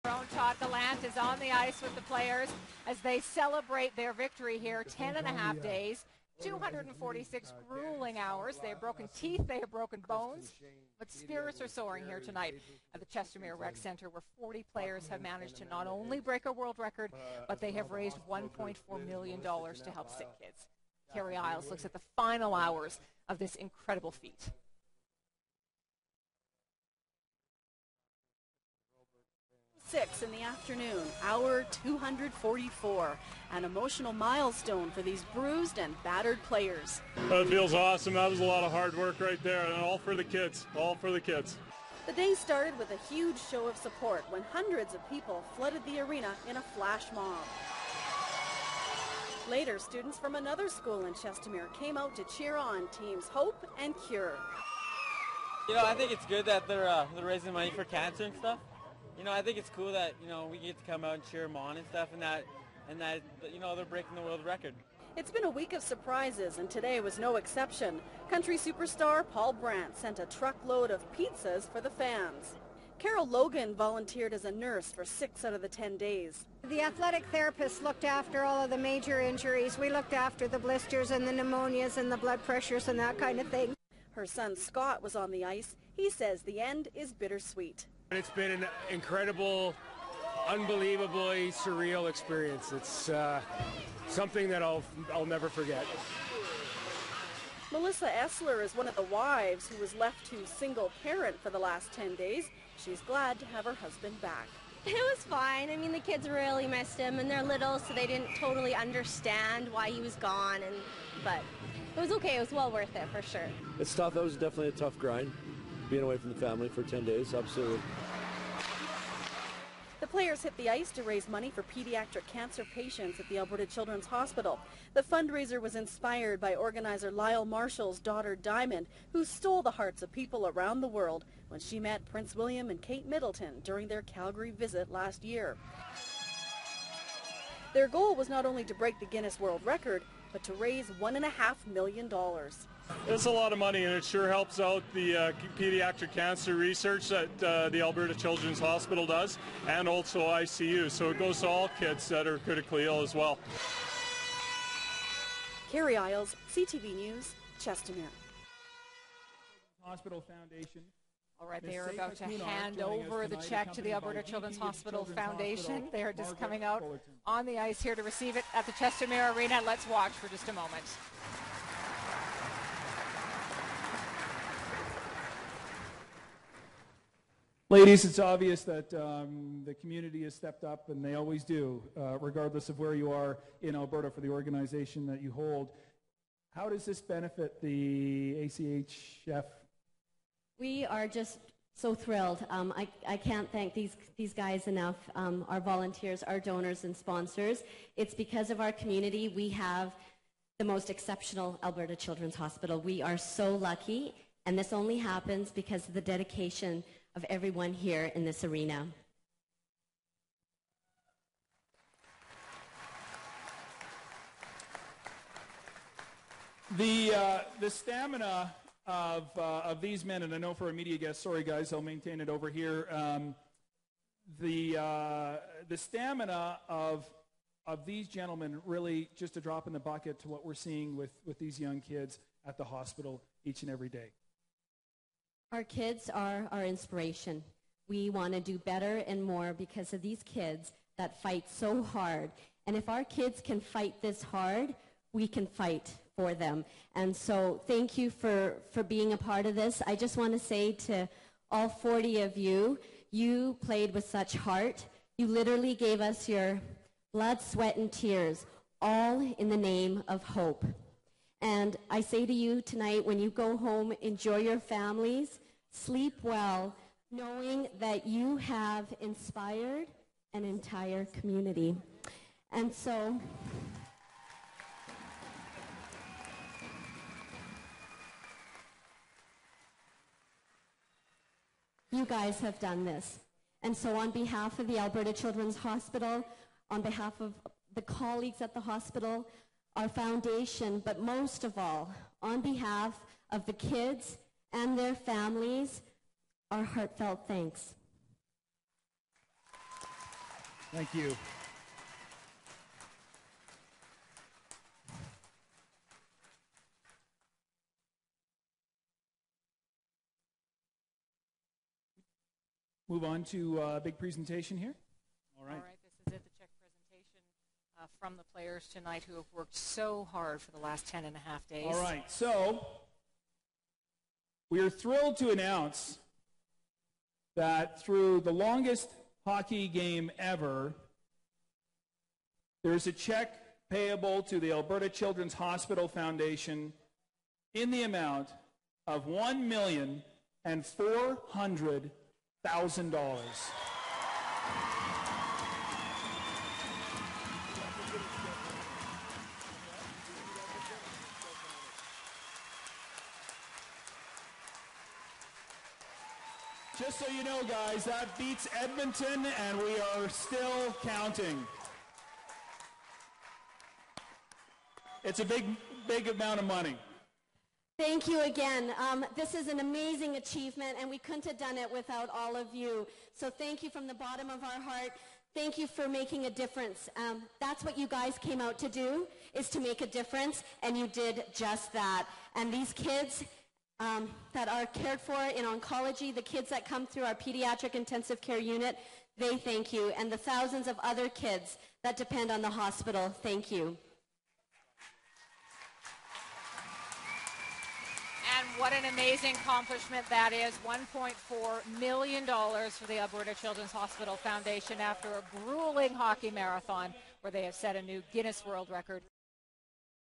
Todd Gallant is on the ice with the players as they celebrate their victory here. 10.5 days, 246 grueling hours. They have broken teeth, they have broken bones, but spirits are soaring here tonight at the Chestermere Rec Center, where 40 players have managed to not only break a world record, but they have raised $1.4 million to help sick kids. Kerry Isles looks at the final hours of this incredible feat. Six in the afternoon, hour 244, an emotional milestone for these bruised and battered players. It feels awesome. That was a lot of hard work right there, and all for the kids, all for the kids. The day started with a huge show of support when hundreds of people flooded the arena in a flash mob. Later, students from another school in Chestermere came out to cheer on teams Hope and Cure. You know, I think it's good that they're raising money for cancer and stuff. You know, I think it's cool that, you know, we get to come out and cheer them on and stuff, and that, you know, they're breaking the world record. It's been a week of surprises, and today was no exception. Country superstar Paul Brandt sent a truckload of pizzas for the fans. Carol Logan volunteered as a nurse for 6 out of the 10 days. The athletic therapist looked after all of the major injuries. We looked after the blisters and the pneumonias and the blood pressures and that kind of thing. Her son Scott was on the ice. He says the end is bittersweet. It's been an incredible, unbelievably surreal experience. It's something that I'll never forget. Melissa Esler is one of the wives who was left to single parent for the last 10 days. She's glad to have her husband back. It was fine. I mean, the kids really missed him, and they're little, so they didn't totally understand why he was gone. But it was okay. It was well worth it, for sure. It's tough. That was definitely a tough grind, being away from the family for 10 days, absolutely. The players hit the ice to raise money for pediatric cancer patients at the Alberta Childrens Hospital. The fundraiser was inspired by organizer Lyall Marshall's daughter Diamond, who stole the hearts of people around the world when she met Prince William and Kate Middleton during their Calgary visit last year. Their goal was not only to break the Guinness World Record, but to raise $1.5 million. It's a lot of money, and it sure helps out the pediatric cancer research that the Alberta Children's Hospital does, and also ICU. So it goes to all kids that are critically ill as well. Kerry Isles, CTV News, Chestermere. Hospital Foundation. All right, they are about to hand over the check to the Alberta Children's Hospital Foundation. They are just coming out on the ice here to receive it at the Chestermere Arena. Let's watch for just a moment. Ladies, it's obvious that the community has stepped up, and they always do, regardless of where you are in Alberta for the organization that you hold. How does this benefit the ACHF? We are just so thrilled. I can't thank these guys enough, our volunteers, our donors and sponsors. It's because of our community we have the most exceptional Alberta Children's Hospital. We are so lucky, and this only happens because of the dedication of everyone here in this arena. The stamina of these men, and I know for a media guest, sorry guys, I'll maintain it over here. The stamina of these gentlemen really just a drop in the bucket to what we're seeing with these young kids at the hospital each and every day. Our kids are our inspiration. We want to do better and more because of these kids that fight so hard. And if our kids can fight this hard, we can fight for them. And so thank you for being a part of this. I just want to say to all 40 of you, you played with such heart. You literally gave us your blood, sweat, and tears, all in the name of hope. And I say to you tonight, when you go home, enjoy your families, sleep well, knowing that you have inspired an entire community. And so, you guys have done this. And so on behalf of the Alberta Children's Hospital, on behalf of the colleagues at the hospital, our foundation, but most of all, on behalf of the kids and their families, our heartfelt thanks. Thank you. Move on to a big presentation here. All right, this is it, the check presentation from the players tonight who have worked so hard for the last 10 and a half days. All right, so we are thrilled to announce that through the longest hockey game ever, there's a check payable to the Alberta Childrens Hospital Foundation in the amount of $1,400,000. Just so you know, guys, that beats Edmonton, and we are still counting. It's a big amount of money. Thank you again. This is an amazing achievement, and we couldn't have done it without all of you. So thank you from the bottom of our heart. Thank you for making a difference. That's what you guys came out to do, is to make a difference, and you did just that. And these kids that are cared for in oncology, the kids that come through our pediatric intensive care unit, they thank you. And the thousands of other kids that depend on the hospital, thank you. And what an amazing accomplishment that is. $1.4 million for the Alberta Children's Hospital Foundation after a grueling hockey marathon where they have set a new Guinness World Record.